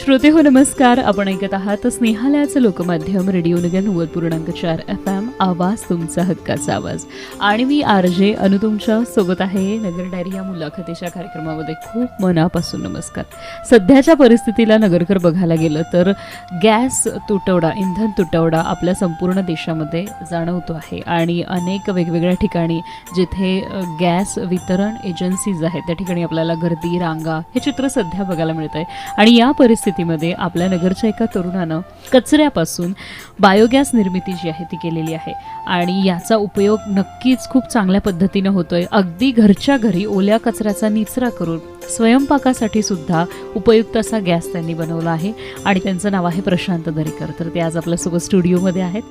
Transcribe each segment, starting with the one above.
श्रोते हो नमस्कार. आपण ऐकत आहात स्नेहालयाचं लोकमाध्यम रेडिओ नगर 90.4 FM. आवाज तुमचा हक्काचा आवाज. आणि मी RJ अनु तुमच्या सोबत आहे नगर डायरी या मुलाखतीच्या कार्यक्रमामध्ये. खूप मनापासून नमस्कार. सध्याच्या परिस्थितीला नगरकर बघायला गेलं तर गॅस तुटवडा, इंधन तुटवडा आपल्या संपूर्ण देशामध्ये जाणवतो आहे. आणि अनेक वेगवेगळ्या ठिकाणी जिथे गॅस वितरण एजन्सीज आहेत त्या ठिकाणी आपल्याला गर्दी, रांगा हे चित्र सध्या बघायला मिळत आहे. आणि या परिस्थितीमध्ये आपल्या नगरच्या एका तरुणानं कचऱ्यापासून बायोगॅस निर्मिती जी आहे ती केलेली आहे. आणि याचा उपयोग नक्कीच खूप चांगल्या पद्धतीनं होतोय. अगदी घरच्या घरी ओल्या कचऱ्याचा निचरा करून स्वयंपाकासाठी सुद्धा उपयुक्त असा गॅस त्यांनी बनवला आहे. आणि त्यांचं नाव आहे प्रशांत दरेकर. तर ते आज आपल्यासोबत स्टुडिओमध्ये आहेत.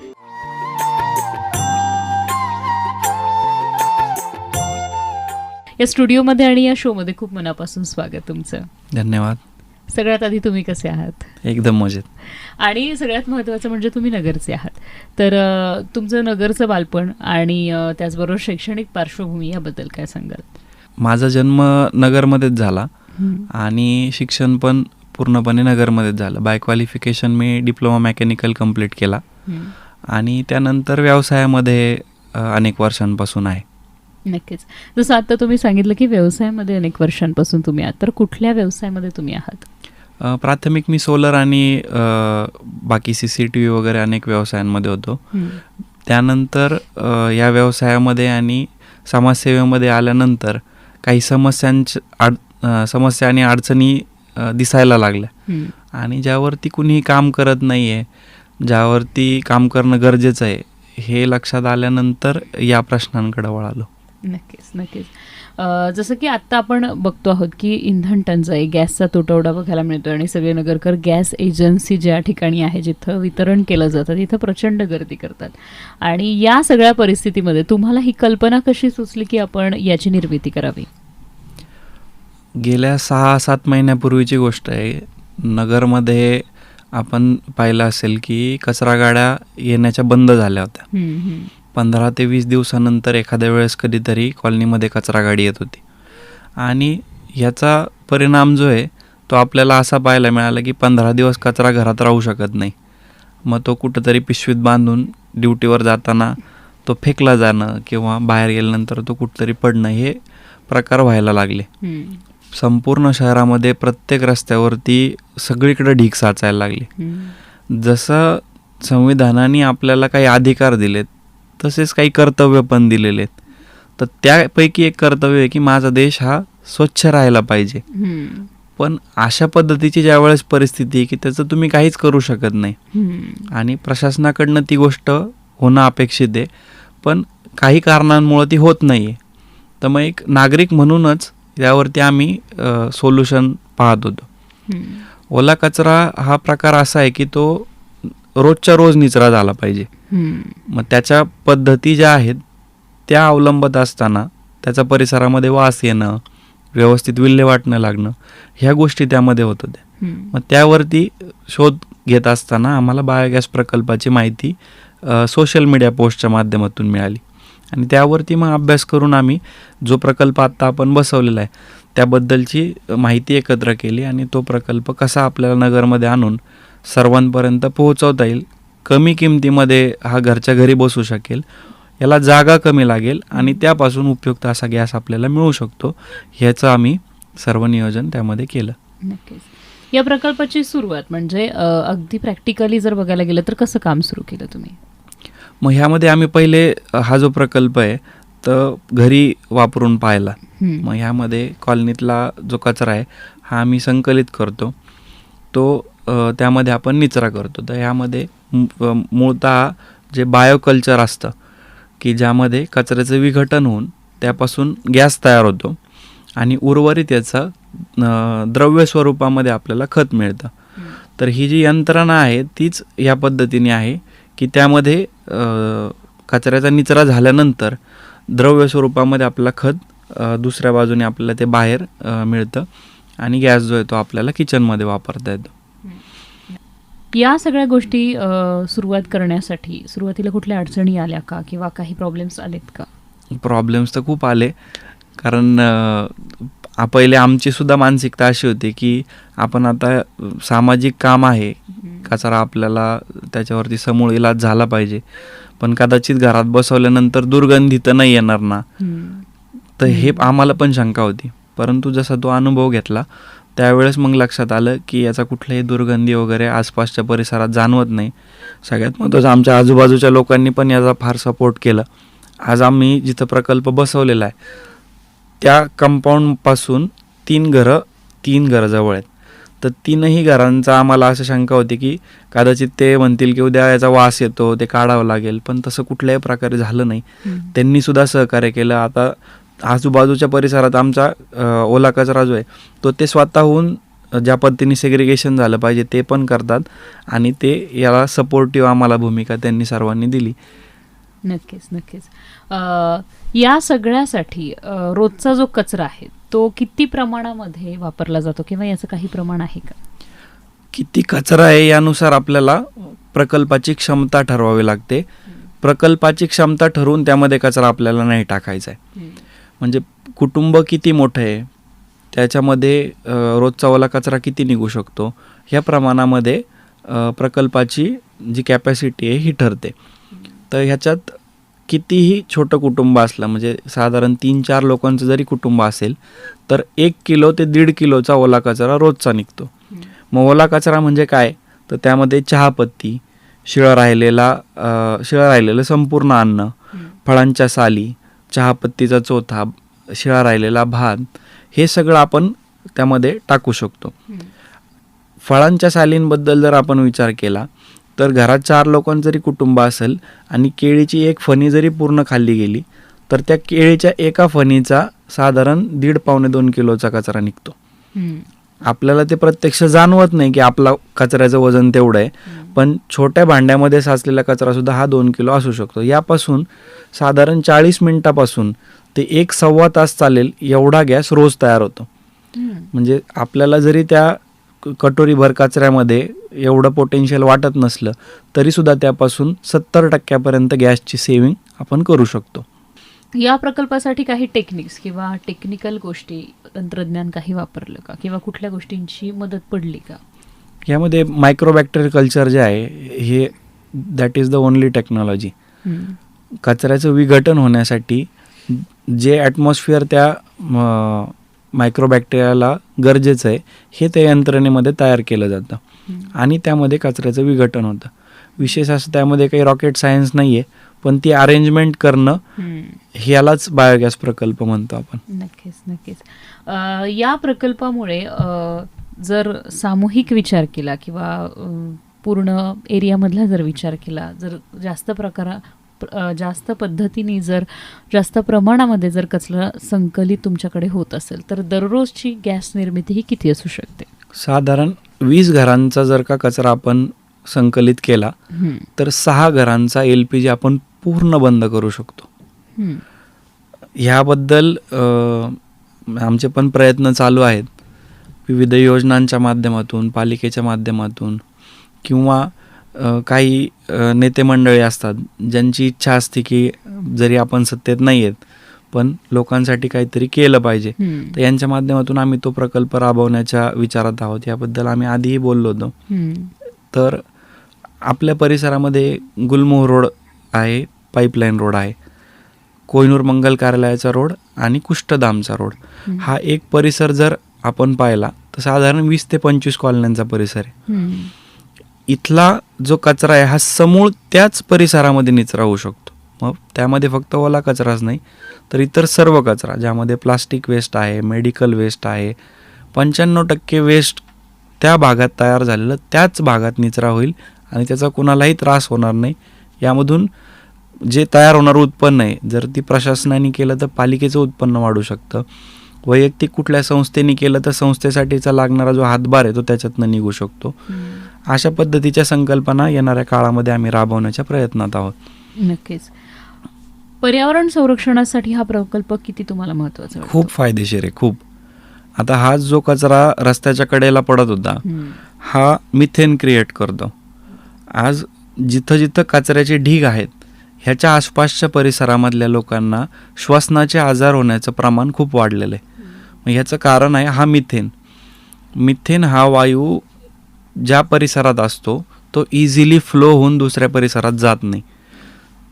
या स्टुडिओमध्ये आणि या शोमध्ये खूप मनापासून स्वागत तुमचं. धन्यवाद. सगळ्यात आधी तुम्ही कसे आहात? एकदम मजेत. आणि सगळ्यात महत्त्वाचं म्हणजे तुम्ही नगरचे आहात. तर तुमचं नगरचं बालपण आणि त्याचबरोबर शैक्षणिक पार्श्वभूमी याबद्दल काय सांगाल? माझा जन्म नगरमध्येच झाला आणि शिक्षण पण पूर्णपणे नगरमध्येच झालं. बाय क्वालिफिकेशन मी डिप्लोमा मेकॅनिकल कंप्लीट केला आणि त्यानंतर व्यवसायामध्ये अनेक वर्षांपासून आहे. नक्कीच. जसं आता तुम्ही सांगितलं की व्यवसायामध्ये अनेक वर्षांपासून तुम्ही आहात, तर कुठल्या व्यवसायामध्ये तुम्ही आहात? प्राथमिक मी सोलर आणि बाकी CCTV वगैरे अनेक व्यवसायांमध्ये होतो. त्यानंतर या व्यवसायामध्ये आणि समाजसेवेमध्ये आल्यानंतर काही समस्या आणि अडचणी दिसायला लागल्या. आणि ज्यावरती कुणीही काम करत नाही आहे, ज्यावरती काम करणं गरजेचं आहे हे लक्षात आल्यानंतर या प्रश्नांकडे वळालो. नक्कीच नक्कीच. जसं की आत्ता आपण बघतो आहोत की इंधन टंचाई, गॅसचा तुटवडा बघायला मिळतो आणि सगळे नगरकर गॅस एजन्सी ज्या ठिकाणी आहे जिथं वितरण केलं जातं तिथं प्रचंड गर्दी करतात. आणि या सगळ्या परिस्थितीमध्ये तुम्हाला ही कल्पना कशी सुचली की आपण याची निर्मिती करावी? गेल्या 6-7 महिन्यापूर्वीची गोष्ट आहे. नगरमध्ये आपण पाहिलं असेल की कचरा गाड्या येण्याच्या बंद झाल्या होत्या. 15 ते 20 दिवसानंतर एखाद्या वेळेस कधीतरी कॉलनीमध्ये कचरा गाडी येत होती. आणि याचा परिणाम जो आहे तो आपल्याला असा पाहायला मिळाला की 15 दिवस कचरा घरात राहू शकत नाही. मग तो कुठंतरी पिशवीत बांधून ड्युटीवर जाताना तो फेकला जाणं किंवा बाहेर गेल्यानंतर तो कुठंतरी पडणं हे प्रकार व्हायला लागले. संपूर्ण शहरामध्ये प्रत्येक रस्त्यावरती सगळीकडे ढीग साचायला लागले. जसं संविधानाने आपल्याला काही अधिकार दिलेत तसेच काही कर्तव्य पण दिलेले आहेत. तर त्यापैकी एक कर्तव्य आहे की माझा देश हा स्वच्छ राहायला पाहिजे. पण अशा पद्धतीची ज्यावेळेस परिस्थिती आहे की त्याचं तुम्ही काहीच करू शकत नाही. आणि प्रशासनाकडनं ती गोष्ट होणं अपेक्षित आहे, पण काही कारणांमुळे ती होत नाही आहे. तर मग एक नागरिक म्हणूनच यावरती आम्ही सोल्युशन पाहत होतो. ओला कचरा हा प्रकार असा आहे की तो रोजच्या रोज निचरा झाला पाहिजे. मग त्याच्या पद्धती ज्या आहेत त्या अवलंबत असताना त्याचा परिसरामध्ये वास येणं, व्यवस्थित विल्हेवाट न लागणं ह्या गोष्टी त्यामध्ये होत होत्या. मग त्यावरती शोध घेत असताना आम्हाला बायोगॅस प्रकल्पाची माहिती सोशल मीडिया पोस्टच्या माध्यमातून मिळाली. आणि त्यावरती मग अभ्यास करून आम्ही जो प्रकल्प आत्ता आपण बसवलेला आहे त्याबद्दलची माहिती एकत्र केली. आणि तो प्रकल्प कसा आपल्याला नगरमध्ये आणून सर्वांपर्यंत पोहोचवता येईल, कमी किमतीमध्ये हा घरच्या घरी बसू शकेल, याला जागा कमी लागेल आणि त्यापासून उपयुक्त असा गॅस आपल्याला मिळू शकतो, ह्याचं आम्ही सर्व नियोजन त्यामध्ये केलं. नक्कीच. या प्रकल्पाची सुरुवात म्हणजे अगदी प्रॅक्टिकली जर बघायला गेलं तर कसं काम सुरू केलं तुम्ही? मग ह्यामध्ये आम्ही पहिले हा जो प्रकल्प आहे तर घरी वापरून पाहिला. मग ह्यामध्ये कॉलनीतला जो कचरा आहे हा आम्ही संकलित करतो, तो त्यामध्ये आपण निचरा करतो. तर ह्यामध्ये मूळतः जे बायोकल्चर असतं की ज्यामध्ये कचऱ्याचं विघटन होऊन त्यापासून गॅस तयार होतो आणि उर्वरित याचं द्रव्य स्वरूपामध्ये आपल्याला खत मिळतं. तर ही जी यंत्रणा आहे तीच या पद्धतीने आहे की त्यामध्ये कचऱ्याचा निचरा झाल्यानंतर द्रव्य स्वरूपामध्ये आपल्याला खत दुसऱ्या बाजूने आपल्याला ते बाहेर मिळतं आणि गॅस जो आहे तो आपल्याला किचनमध्ये वापरता येतो. या सगळ्या गोष्टी सुरुवात करण्यासाठी सुरुवातीला कुठल्या अडचणी आल्या का किंवा काही प्रॉब्लेम्स आलेत का? प्रॉब्लेम्स तर खूप आले, कारण पहिले आमची सुद्धा मानसिकता अशी होती की आपण आता सामाजिक काम आहे, कचरा आपल्याला त्याच्यावरती समूळ इलाज झाला पाहिजे, पण कदाचित घरात बसवल्यानंतर दुर्गंधी तर नाही येणार ना. तर हे आम्हाला पण शंका होती. परंतु जसा तो अनुभव घेतला त्यावेळेस मग लक्षात आलं की याचा कुठल्याही दुर्गंधी वगैरे आसपासच्या परिसरात जाणवत नाही. सगळ्यात महत्त्वाचं आमच्या आजूबाजूच्या लोकांनी पण याचा फार सपोर्ट केला. आज आम्ही जिथं प्रकल्प बसवलेला आहे त्या कंपाऊंडपासून 3 घरं जवळ आहेत. तर 3ही घरांचा आम्हाला असं शंका होती की कदाचित ते म्हणतील की उद्या याचा वास येतो, ते काढावं लागेल, पण तसं कुठल्याही प्रकारे झालं नाही. त्यांनी सुद्धा सहकार्य केलं. आता आजूबाजूच्या परिसरात आमचा ओला कचरा जो आहे तो ते स्वतःहून ज्या पद्धतीने सेग्रिगेशन झालं पाहिजे ते पण करतात आणि ते याला सपोर्टिव्ह आम्हाला भूमिका त्यांनी सर्वांनी दिली. नक्कीच. या सगळ्यासाठी रोजचा जो कचरा आहे तो किती प्रमाणामध्ये वापरला जातो किंवा याचं काही प्रमाण आहे का? किती कचरा आहे यानुसार आपल्याला प्रकल्पाची क्षमता ठरवावी लागते. प्रकल्पाची क्षमता ठरवून त्यामध्ये कचरा आपल्याला नाही टाकायचा आहे. म्हणजे कुटुंब किती मोठं आहे, त्याच्यामध्ये रोजचा ओला कचरा किती निघू शकतो, ह्या प्रमाणामध्ये प्रकल्पाची जी कॅपॅसिटी आहे ही ठरते. तर ह्याच्यात कितीही छोटं कुटुंब असलं, म्हणजे साधारण 3-4 लोकांचं जरी कुटुंब असेल तर 1 किलो ते 1.5 किलोचा ओला कचरा रोजचा निघतो. मग ओला कचरा म्हणजे काय, तर त्यामध्ये चहापत्ती, शिळं राहिलेलं संपूर्ण अन्न, फळांच्या साली, चहापत्तीचा चोथा, शिळा राहिलेला भात, हे सगळं आपण त्यामध्ये टाकू शकतो. फळांच्या सालींबद्दल जर आपण विचार केला तर घरात 4 लोकांचं जरी कुटुंब असेल आणि केळीची 1 फणी जरी पूर्ण खाल्ली गेली तर त्या केळीच्या एका फणीचा साधारण 1.5-2 किलोचा कचरा निघतो. आपल्याला ते प्रत्यक्ष जाणवत नाही की आपला कचऱ्याचं वजन तेवढं आहे, पण छोट्या भांड्यामध्ये साचलेला कचरा सुद्धा हा 2 किलो असू शकतो. यापासून साधारण 40 मिनिटापासून ते 1-1.25 तास चालेल एवढा गॅस रोज तयार होतो. म्हणजे आपल्याला जरी त्या कटोरीभर कचऱ्यामध्ये एवढं पोटेन्शियल वाटत नसलं तरी सुद्धा त्यापासून 70% गॅसची सेव्हिंग आपण करू शकतो. या प्रकल्पासाठी काही टेक्निक्स किंवा टेक्निकल गोष्टी, तंत्रज्ञान काही वापरलं का किंवा कुठल्या गोष्टींची मदत पडली का? यामध्ये मायक्रोबॅक्टेरियल कल्चर जे आहे हे that is the only technology. कचऱ्याचं विघटन होण्यासाठी जे ॲटमॉस्फिअर त्या मायक्रोबॅक्टेरियाला गरजेचं आहे हे त्या यंत्रणेमध्ये तयार केलं जातं आणि त्यामध्ये कचऱ्याचं विघटन होतं. विशेष असं त्यामध्ये काही रॉकेट सायन्स नाही आहे, पण ती अरेंजमेंट करणं ह्यालाच बायोगॅस प्रकल्प म्हणतो आपण. नक्कीच. या प्रकल्पामुळे जर सामूहिक विचार केला किंवा पूर्ण एरियामधला जर विचार केला, जर जास्त पद्धतीने जर जास्त प्रमाणामध्ये जर कचरा संकलित तुमच्याकडे होत असेल तर दररोजची गॅस निर्मिती ही किती असू शकते? साधारण 20 घरांचा जर का कचरा आपण संकलित केला तर 6 घरांचा LPG आपण पूर्ण बंद करू शकतो. ह्याबद्दल आमचे पण प्रयत्न चालू आहेत. विविध योजनांच्या माध्यमातून, पालिकेच्या माध्यमातून किंवा काही नेते मंडळी असतात ज्यांची इच्छा असते की जरी आपण सत्तेत नाही आहेत पण लोकांसाठी काहीतरी केलं पाहिजे, तर यांच्या माध्यमातून आम्ही तो प्रकल्प राबवण्याच्या विचारात आहोत. याबद्दल आम्ही आधीही बोललो होतो. तर आपल्या परिसरामध्ये गुलमोहर रोड आहे, पाईपलाईन रोड आहे, कोहिनूर मंगल कार्यालयाचा रोड आणि कुष्ठधामचा रोड. हा एक परिसर जर आपण पाहिला तर साधारण 20 ते 25 कॉलन्यांचा परिसर आहे. इथला जो कचरा आहे हा समूळ त्याच परिसरामध्ये निचरा होऊ शकतो. मग त्यामध्ये फक्त ओला कचराच नाही तर इतर सर्व कचरा, ज्यामध्ये प्लास्टिक वेस्ट आहे, मेडिकल वेस्ट आहे, 95% वेस्ट त्या भागात तयार झालेलं त्याच भागात निचरा होईल आणि त्याचा कुणालाही त्रास होणार नाही. यामधून जे तयार होणारं उत्पन्न आहे, जर ती प्रशासनाने केलं तर पालिकेचं उत्पन्न वाढू शकतं, वैयक्तिक कुठल्या संस्थेने केलं तर संस्थेसाठीचा लागणारा जो हातभार आहे तो त्याच्यातनं निघू शकतो. अशा पद्धतीच्या संकल्पना येणाऱ्या काळामध्ये आम्ही राबवण्याच्या प्रयत्नात आहोत. नक्कीच. पर्यावरण संरक्षणासाठी हा प्रकल्प किती तुम्हाला महत्त्वाचा? खूप फायदेशीर आहे, खूप. आता हा जो कचरा रस्त्याच्या कडेला पडत होता हा मिथेन क्रिएट करतो. आज जिथं जिथं कचऱ्याचे ढीग आहेत ह्याच्या आसपासच्या परिसरामधल्या लोकांना श्वसनाचे आजार होण्याचं प्रमाण खूप वाढलेलं आहे. मग ह्याचं कारण आहे हा मिथेन. मिथेन हा वायू ज्या परिसरात असतो तो इझिली फ्लो होऊन दुसऱ्या परिसरात जात नाही.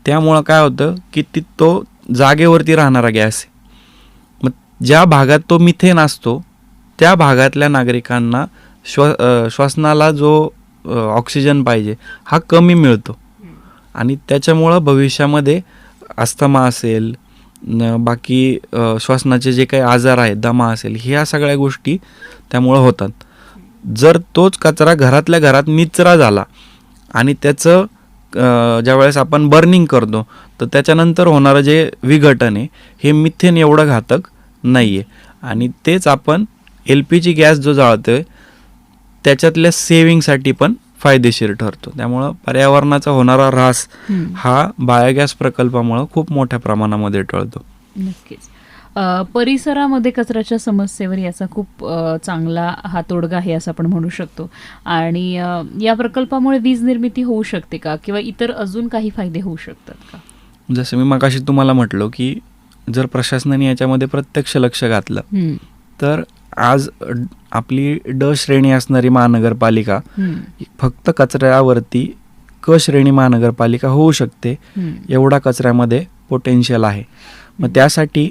त्यामुळं काय होतं की तो जागेवरती राहणारा गॅस आहे. मग ज्या भागात तो मिथेन असतो त्या भागातल्या नागरिकांना श्वसनाला जो ऑक्सिजन पाहिजे हा कमी मिळतो आणि त्याच्यामुळं भविष्यामध्ये अस्थमा असेल, बाकी श्वसनाचे जे काही आजार आहेत, दमा असेल, ह्या सगळ्या गोष्टी त्यामुळं होतात. जर तोच कचरा घरातल्या घरात निचरा झाला आणि त्याचं ज्यावेळेस आपण बर्निंग करतो तर त्याच्यानंतर होणारं जे विघटन आहे हे मिथेन एवढं घातक नाही आहे. आणि तेच आपण LPG गॅस जो जाळतोय त्याच्यातल्या सेविंगसाठी पण फायदेशीर ठरतो. त्यामुळं पर्यावरणाचा होणारा ऱ्हास हा बायोगॅस प्रकल्पामुळं खूप मोठ्या प्रमाणामध्ये टळतो. नक्कीच. परिसरामध्ये कचऱ्याच्या समस्येवर याचा खूप चांगला हा तोडगा आहे असं आपण म्हणू शकतो. आणि या प्रकल्पामुळे वीज निर्मिती होऊ शकते का किंवा इतर अजून काही फायदे होऊ शकतात का? जसं मी मगाशी तुम्हाला म्हटलो की जर प्रशासनाने याच्यामध्ये प्रत्यक्ष लक्ष घातलं तर आज आपली ड श्रेणी असणारी महानगरपालिका फक्त कचऱ्यावरती क श्रेणी महानगरपालिका होऊ शकते. एवढा कचऱ्यामध्ये पोटेन्शियल आहे. मग त्यासाठी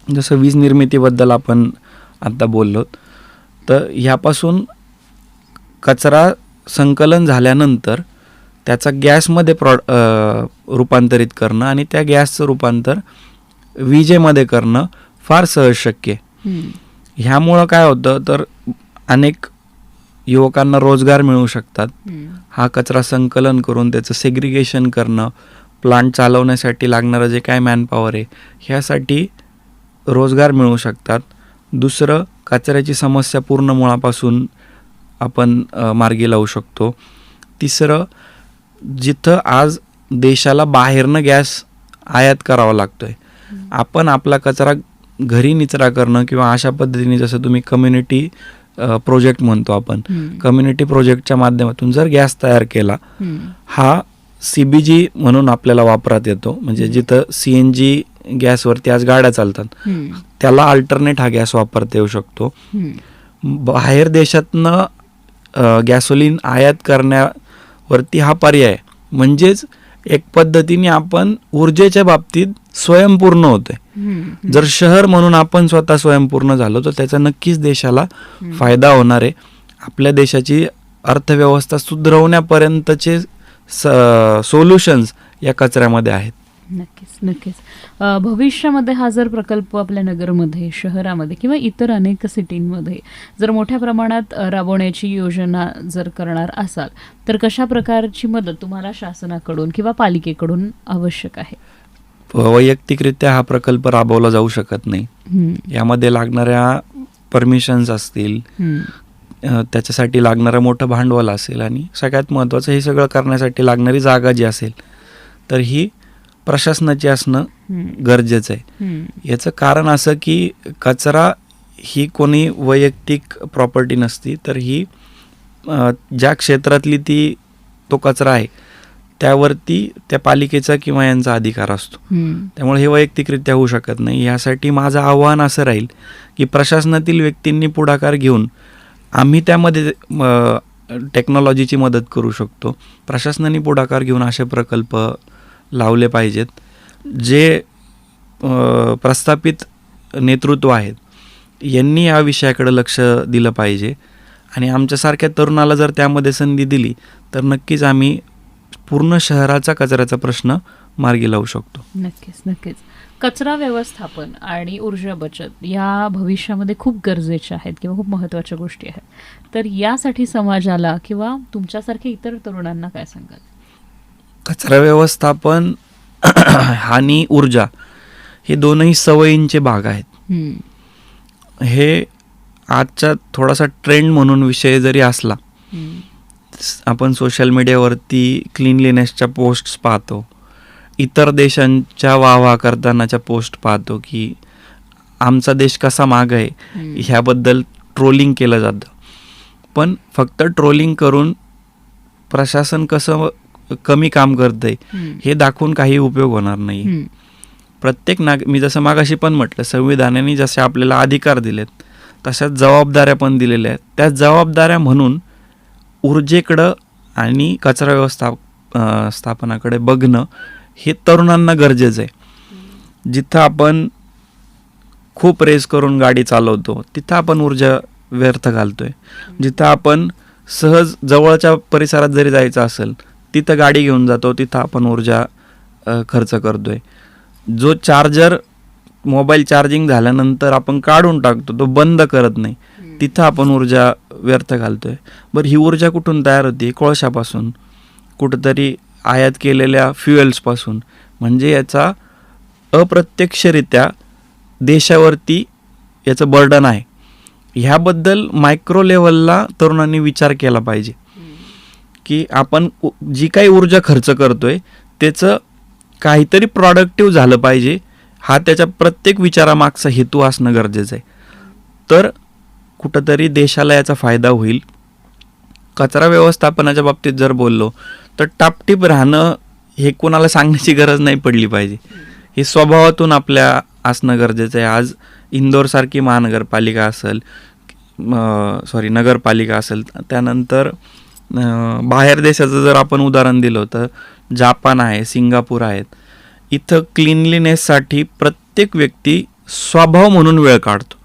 जसं वीज निर्मितीबद्दल आपण आता बोललो तर ह्यापासून कचरा संकलन झाल्यानंतर त्याचा गॅसमध्ये रूपांतरित करणं आणि त्या गॅसचं रूपांतर विजेमध्ये करणं फार सहज शक्य आहे. ह्यामुळं काय होतं तर अनेक युवकांना रोजगार मिळू शकतात. हा कचरा संकलन करून त्याचं सेग्रिगेशन करणं, प्लांट चालवण्यासाठी लागणारं जे काय मॅनपॉवर आहे ह्यासाठी रोजगार मिळू शकतात. दुसरं, कचऱ्याची समस्या पूर्ण मुळापासून आपण मार्गी लावू शकतो. तिसरं, जिथं आज देशाला बाहेरनं गॅस आयात करावा लागतोय, आपण आपला कचरा घरी निचरा करणं किंवा अशा पद्धतीने जसं तुम्ही कम्युनिटी प्रोजेक्ट म्हणतो आपण, कम्युनिटी प्रोजेक्टच्या माध्यमातून जर गॅस तयार केला, हा CBG म्हणून आपल्याला वापरात येतो. म्हणजे जिथं CNG गॅसवरती आज गाड्या चालतात त्याला अल्टरनेट हा गॅस वापरता येऊ शकतो. बाहेर देशातनं गॅसोलीन आयात करण्यावरती हा पर्याय. म्हणजेच एक पद्धतीने आपण ऊर्जेच्या बाबतीत स्वयंपूर्ण होतोय. जर शहर म्हणून आपण स्वतः स्वयंपूर्ण झालो तर त्याचा नक्कीच देशाला फायदा होणार आहे. आपल्या देशाची अर्थव्यवस्था सुधारवण्यापर्यंतचे सोल्युशन्स या कचऱ्यामध्ये आहेत. नक्कीच. भविष्यामध्ये हा जर प्रकल्प आपल्या नगरमध्ये, शहरामध्ये किंवा इतर अनेक सिटींमध्ये जर मोठ्या प्रमाणात राबवण्याची योजना जर करणार असाल तर कशा प्रकारची मदत तुम्हाला शासनाकडून किंवा पालिकेकडून आवश्यक आहे? वैयक्तिकरित्या हा प्रकल्प राबवला जाऊ शकत नाही. यामध्ये लागणाऱ्या परमिशन्स असतील, त्याच्यासाठी लागणारं मोठं भांडवल असेल आणि सगळ्यात महत्त्वाचं हे सगळं करण्यासाठी लागणारी जागा जी असेल तर ही प्रशासनाची असणं गरजेचं आहे. याचं कारण असं की कचरा ही कोणी वैयक्तिक प्रॉपर्टी नसती, तर ही ज्या क्षेत्रातली तो कचरा आहे त्यावरती त्या पालिकेचा किंवा यांचा अधिकार असतो. त्यामुळे हे वैयक्तिकरित्या होऊ शकत नाही. यासाठी माझं आव्हान असं राहील की प्रशासनातील व्यक्तींनी पुढाकार घेऊन आम्ही त्यामध्ये टेक्नॉलॉजीची मदत करू शकतो. प्रशासनाने पुढाकार घेऊन असे प्रकल्प लावले पाहिजेत. जे प्रस्थापित नेतृत्व आहेत यांनी या विषयाकडे लक्ष दिलं पाहिजे आणि आमच्यासारख्या तरुणाला जर त्यामध्ये संधी दिली तर नक्कीच आम्ही पूर्ण शहराचा कचऱ्याचा प्रश्न मार्गी लावू शकतो. नक्कीच. कचरा व्यवस्थापन आणि ऊर्जा बचत या भविष्यामध्ये खूप गरजेच्या आहेत किंवा खूप महत्त्वाच्या गोष्टी आहेत. तर यासाठी समाजाला किंवा तुमच्यासारख्या इतर तरुणांना काय सांगाल? कचरा व्यवस्थापन आणि ऊर्जा हे दोनही सवयींचे भाग आहेत. हे आजचा थोडासा ट्रेंड म्हणून विषय जरी असला, आपण सोशल मीडियावरती क्लीनलीनेसच्या पोस्ट्स पाहतो, इतर देशांच्या वाहवा करतानाच्या पोस्ट पाहतो की आमचा देश कसा माग आहे ह्याबद्दल ट्रोलिंग केलं जातं. पण फक्त ट्रोलिंग करून प्रशासन कसं कमी काम करतंय हे दाखवून काही उपयोग होणार नाही. प्रत्येक मी जसं मागाशी पण म्हटलं, संविधानाने जसे आपल्याला अधिकार दिलेत तशाच जबाबदाऱ्या पण दिलेल्या आहेत. त्या जबाबदाऱ्या म्हणून ऊर्जेकडं आणि कचरा स्थापनाकडे बघणं हे तरुणांना गरजेचं आहे. जिथं आपण खूप रेस करून गाडी चालवतो तिथं आपण ऊर्जा व्यर्थ घालतोय. जिथं आपण सहज जवळच्या परिसरात जरी जायचं असेल तिथं गाडी घेऊन जातो, तिथं आपण ऊर्जा खर्च करतोय. जो चार्जर मोबाईल चार्जिंग झाल्यानंतर आपण काढून टाकतो, तो बंद करत नाही, तिथं आपण ऊर्जा व्यर्थ घालतोय. बरं, ही ऊर्जा कुठून तयार होती? कोळशापासून, कुठंतरी आयात केलेल्या फ्युएल्सपासून. म्हणजे याचा अप्रत्यक्षरित्या देशावरती याचं बर्डन आहे. ह्याबद्दल मायक्रो लेवलला तरुणांनी विचार केला पाहिजे की आपण जी काही ऊर्जा खर्च करतोय त्याचं काहीतरी प्रॉडक्टिव्ह झालं पाहिजे. हा त्याच्या प्रत्येक विचारामागचा हेतू असणं गरजेचं आहे. तर कुठंतरी देशाला याचा फायदा होईल. कचरा व्यवस्थापनाच्या बाबतीत जर बोललो तर टापटीप राहणं हे कोणाला सांगण्याची गरज नाही पडली पाहिजे. हे स्वभावातून आपल्या असणं गरजेचं आहे. आज इंदोरसारखी महानगरपालिका असेल, नगरपालिका असेल, त्यानंतर बाहेर देशाचं जर आपण उदाहरण दिलं तर जापान आहे, सिंगापूर आहेत. इथं क्लिनलीनेससाठी प्रत्येक व्यक्ती स्वभाव म्हणून वेळ काढतो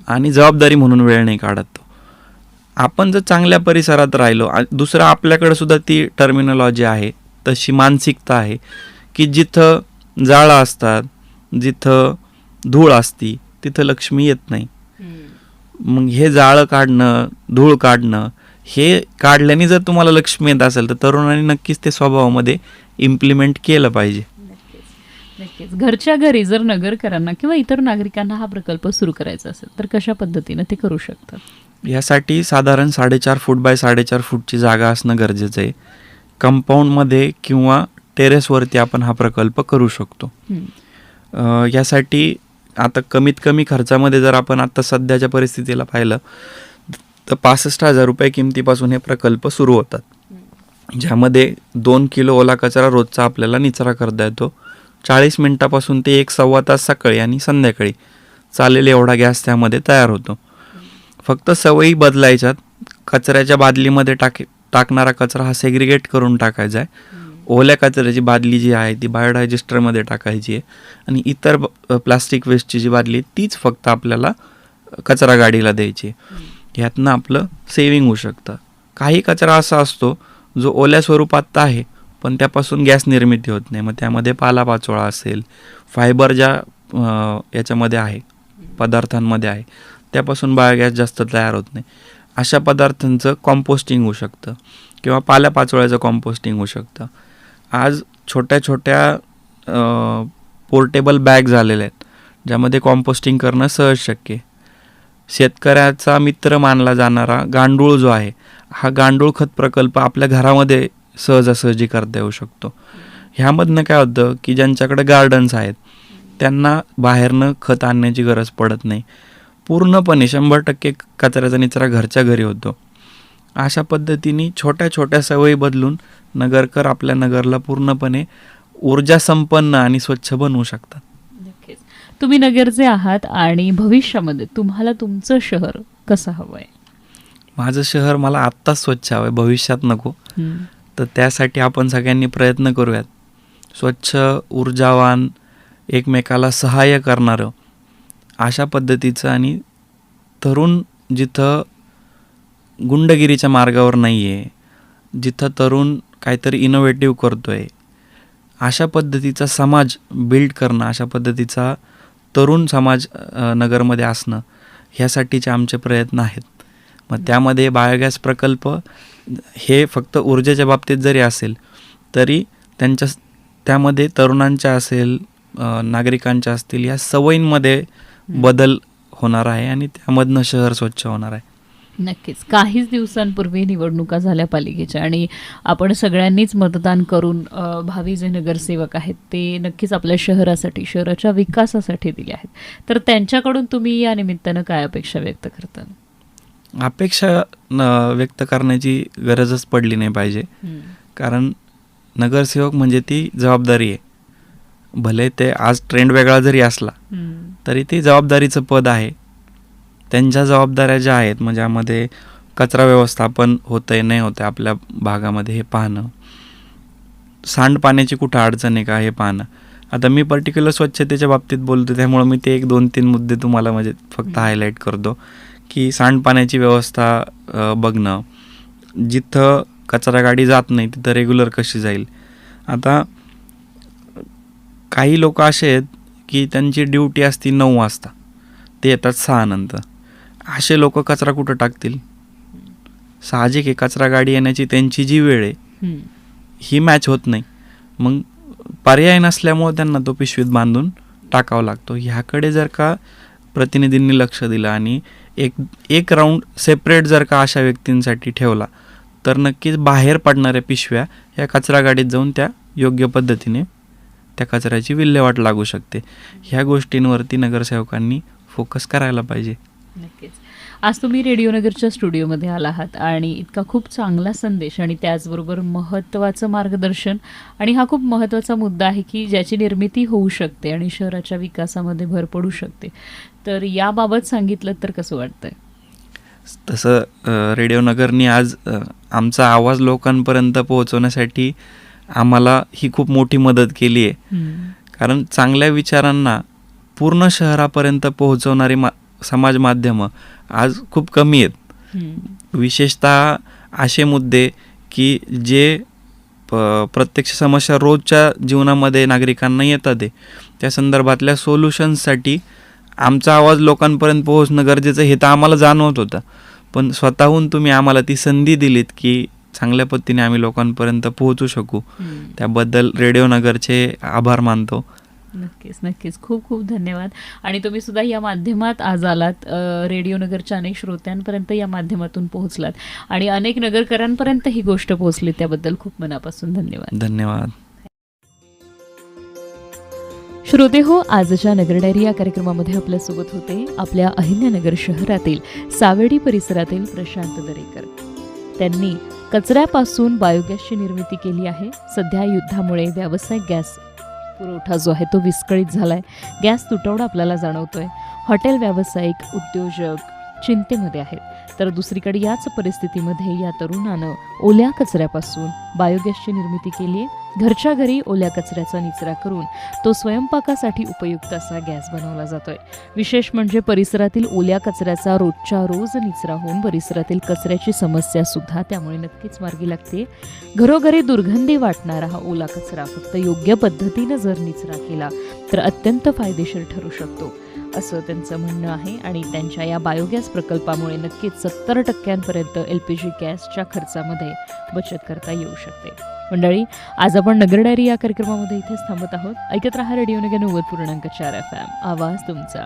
आणि जबाबदारी म्हणून वेळ नाही काढत. आपण जर चांगल्या परिसरात राहिलो, दुसरं आपल्याकडे सुद्धा ती टर्मिनॉलॉजी आहे, तशी मानसिकता आहे की जिथं जाळं असतात, जिथं धूळ असती तिथं लक्ष्मी येत नाही. मग हे जाळं काढणं, धूळ काढणं, हे काढल्याने जर तुम्हाला लक्ष्मी येत असेल तर तरुणांनी नक्कीच ते स्वभावामध्ये इम्प्लिमेंट केलं पाहिजे. नक्कीच. घरच्या घरी जर नगरकरांना किंवा इतर नागरिकांना हा प्रकल्प सुरू करायचा असेल तर कशा पद्धतीने ते करू शकतात? यासाठी साधारण 4.5 फूट बाय 4.5 फूटची जागा असणं गरजेचं आहे. कंपाऊंडमध्ये किंवा टेरेसवरती आपण हा प्रकल्प करू शकतो. यासाठी आता कमीत कमी खर्चामध्ये जर आपण आता सध्याच्या परिस्थितीला पाहिलं तर 65,000 रुपये किमतीपासून हे प्रकल्प सुरू होतात, ज्यामध्ये 2 किलो ओला कचरा रोजचा आपल्याला निचरा करता येतो. 40 मिनिटापासून ते 1-1.25 तास सकाळी आणि संध्याकाळी चालेल एवढा गॅस त्यामध्ये तयार होतो. फक्त सवयी बदलायच्यात. कचऱ्याच्या बादलीमध्ये टाकणारा कचरा हा सेग्रिगेट करून टाकायचा आहे. ओल्या कचऱ्याची बादली जी आहे ती बायोडायजेस्टरमध्ये टाकायची आहे आणि इतर प्लास्टिक वेस्टची जी बादली आहे तीच फक्त आपल्याला कचरा गाडीला द्यायची आहे. ह्यातनं आपलं सेविंग होऊ शकतं. काही कचरा असा असतो जो ओल्या स्वरूपात आहे पण त्यापासून गॅस निर्मिती होत नाही. मग त्यामध्ये पालापाचोळा असेल, फायबर ज्या याच्यामध्ये आहे, पदार्थांमध्ये आहे, त्यापासून बायोगॅस जास्त तयार होत नाही. अशा पदार्थांचं कॉम्पोस्टिंग होऊ शकतं किंवा पाल्यापाचोळ्याचं कॉम्पोस्टिंग होऊ शकतं. आज छोट्या छोट्या पोर्टेबल बॅग झालेल्या आहेत ज्यामध्ये कॉम्पोस्टिंग करणं सहज शक्य आहे. शेतकऱ्याचा मित्र मानला जाणारा गांडूळ जो आहे, हा गांडूळ खत प्रकल्प आपल्या घरामध्ये सहजासहजी करता येऊ शकतो. ह्यामधनं काय होतं की ज्यांच्याकडे गार्डन्स आहेत त्यांना बाहेरनं खत आणण्याची गरज पडत नाही. पूर्णपणे 100% कचऱ्याचा निचरा घरच्या घरी होतो. अशा पद्धतीने छोट्या छोट्या सवयी बदलून नगरकर आपल्या नगरला पूर्णपणे ऊर्जा संपन्न आणि स्वच्छ बनवू शकतात. नक्कीच. तुम्ही नगरचे आहात आणि भविष्यामध्ये तुम्हाला तुमचं शहर कसं हवं आहे? माझं शहर मला आत्ताच स्वच्छ हवं आहे, भविष्यात नको. तर त्यासाठी आपण सगळ्यांनी प्रयत्न करूयात. स्वच्छ, ऊर्जावान, एकमेकाला सहाय्य करणारं अशा पद्धतीचं आणि तरुण जिथं गुंडगिरीच्या मार्गावर नाही आहे, जिथं तरुण काहीतरी इनोव्हेटिव्ह करतो आहे, अशा पद्धतीचा समाज बिल्ड करणं, अशा पद्धतीचा तरुण समाज नगरमध्ये असणं, ह्यासाठीचे आमचे प्रयत्न आहेत. मग त्यामध्ये बायोगॅस प्रकल्प हे फक्त ऊर्जेच्या बाबतीत जरी असेल तरी त्यामध्ये तरुणांच्या असेल, नागरिकांच्या असतील, या सवयींमध्ये बदल होणार आहे आणि त्यामधनं शहर स्वच्छ होणार आहे. नक्कीच. काहीच दिवसांपूर्वी निवडणुका झाल्या पालिकेच्या आणि आपण सगळ्यांनीच मतदान करून भावी जे नगरसेवक आहेत ते नक्कीच आपल्या शहरासाठी, शहराच्या विकासासाठी दिले आहेत. तर त्यांच्याकडून तुम्ही या निमित्तानं काय अपेक्षा व्यक्त करता? अपेक्षा व्यक्त करण्याची गरजच पडली नाही पाहिजे, कारण नगरसेवक म्हणजे ती जबाबदारी आहे. भले ते आज ट्रेंड वेगळा जरी असला तरी ते जबाबदारीचं पद आहे. त्यांच्या जबाबदाऱ्या ज्या आहेत म्हणजे यामध्ये कचरा व्यवस्थापन होतंय नाही होतंय आपल्या भागामध्ये हे पाहणं, सांडपाण्याची कुठं अडचण आहे का हे पाहणं. आता मी पर्टिक्युलर स्वच्छतेच्या बाबतीत बोलतो त्यामुळे मी ते 1-2-3 मुद्दे तुम्हाला म्हणजे फक्त हायलाईट करतो की सांडपाण्याची व्यवस्था बघणं, जिथं कचरा गाडी जात नाही तिथं रेग्युलर कशी जाईल. आता काही लोक असे आहेत की त्यांची ड्युटी असती 9 वाजता, ते येतात 6 नंतर. असे लोक कचरा कुठं टाकतील? साहजिक आहे, कचरा गाडी येण्याची त्यांची जी वेळ आहे ही मॅच होत नाही. मग पर्याय नसल्यामुळे त्यांना तो पिशवीत बांधून टाकावा लागतो. ह्याकडे जर का प्रतिनिधींनी लक्ष दिलं आणि एक राऊंड सेपरेट जर का अशा व्यक्तींसाठी ठेवला तर नक्कीच बाहेर पडणाऱ्या पिशव्या या कचरा गाडीत जाऊन त्या योग्य पद्धतीने त्या कचऱ्याची विल्हेवाट लागू शकते. ह्या गोष्टींवरती नगरसेवकांनी फोकस करायला पाहिजे. नक्कीच. आज तुम्ही रेडिओ नगरच्या स्टुडिओमध्ये आला आहात आणि इतका खूप चांगला संदेश आणि त्याचबरोबर महत्त्वाचं मार्गदर्शन, आणि हा खूप महत्त्वाचा मुद्दा आहे की ज्याची निर्मिती होऊ शकते आणि शहराच्या विकासामध्ये भर पडू शकते. तर याबाबत सांगितलं तर कसं वाटतंय? तसं रेडिओ नगरनी आज आमचा आवाज लोकांपर्यंत पोहोचवण्यासाठी आम्हाला ही खूप मोठी मदत केली आहे. कारण चांगल्या विचारांना पूर्ण शहरापर्यंत पोहोचवणारी समाज माध्यमं आज खूप कमी आहेत. विशेषतः असे मुद्दे की जे प्रत्यक्ष समस्या रोजच्या जीवनामध्ये नागरिकांना येतात आहे, त्या संदर्भातल्या सोल्युशन्ससाठी आमचा आवाज लोकांपर्यंत पोहोचणं गरजेचं हे तर आम्हाला जाणवत होतं. पण स्वतःहून तुम्ही आम्हाला ती संधी दिलीत की चांगल्या पद्धतीने आम्ही लोकांपर्यंत पोहोचू शकू, त्याबद्दल रेडिओ नगरचे आभार मानतो. नक्कीच नक्कीच, खूप खूप धन्यवाद. आणि तुम्ही सुद्धा या माध्यमात आज आलात, रेडिओ नगरच्या अनेक श्रोत्यांपर्यंत या माध्यमातून पोहोचलात आणि अनेक नगरकरांपर्यंत ही गोष्ट पोहोचली, त्याबद्दल खूप मनापासून धन्यवाद. धन्यवाद. श्रोते हो, आजच्या नगर डायरी या कार्यक्रमामध्ये आपल्यासोबत होते आपल्या अहिल्यानगर शहरातील सावेडी परिसरातील प्रशांत दरेकर. त्यांनी कचऱ्यापासून बायोगॅसची निर्मिती केली आहे. सध्या युद्धामुळे व्यावसायिक गॅस पुरवठा जो आहे तो विस्कळीत झालाय. गॅस तुटवडा आपल्याला जाणवतोय. हॉटेल व्यावसायिक, उद्योजक चिंतेमध्ये आहेत. तर दुसरीकडे याच परिस्थितीमध्ये या तरुणानं ओल्या कचऱ्यापासून बायोगॅसची निर्मिती केली आहे. घरच्या घरी ओल्या कचऱ्याचा निचरा करून तो स्वयंपाकासाठी उपयुक्त असा गॅस बनवला जातोय. विशेष म्हणजे परिसरातील ओल्या कचऱ्याचा रोजच्या रोज निचरा होऊन परिसरातील कचऱ्याची समस्या सुद्धा त्यामुळे नक्कीच मार्गी लागते. घरोघरी दुर्गंधी वाटणारा हा ओला कचरा फक्त योग्य पद्धतीनं जर निचरा केला तर अत्यंत फायदेशीर ठरू शकतो, असं त्यांचं म्हणणं आहे. आणि त्यांच्या या बायोगॅस प्रकल्पामुळे नक्कीच 70% LPG गॅसच्या खर्चामध्ये बचत करता येऊ शकते. मंडळी, आज आपण नगर डायरी या कार्यक्रमामध्ये इथेच थांबत आहोत. ऐकत रहा रेडिओ नगर 90.4 FM, आवाज तुमचा.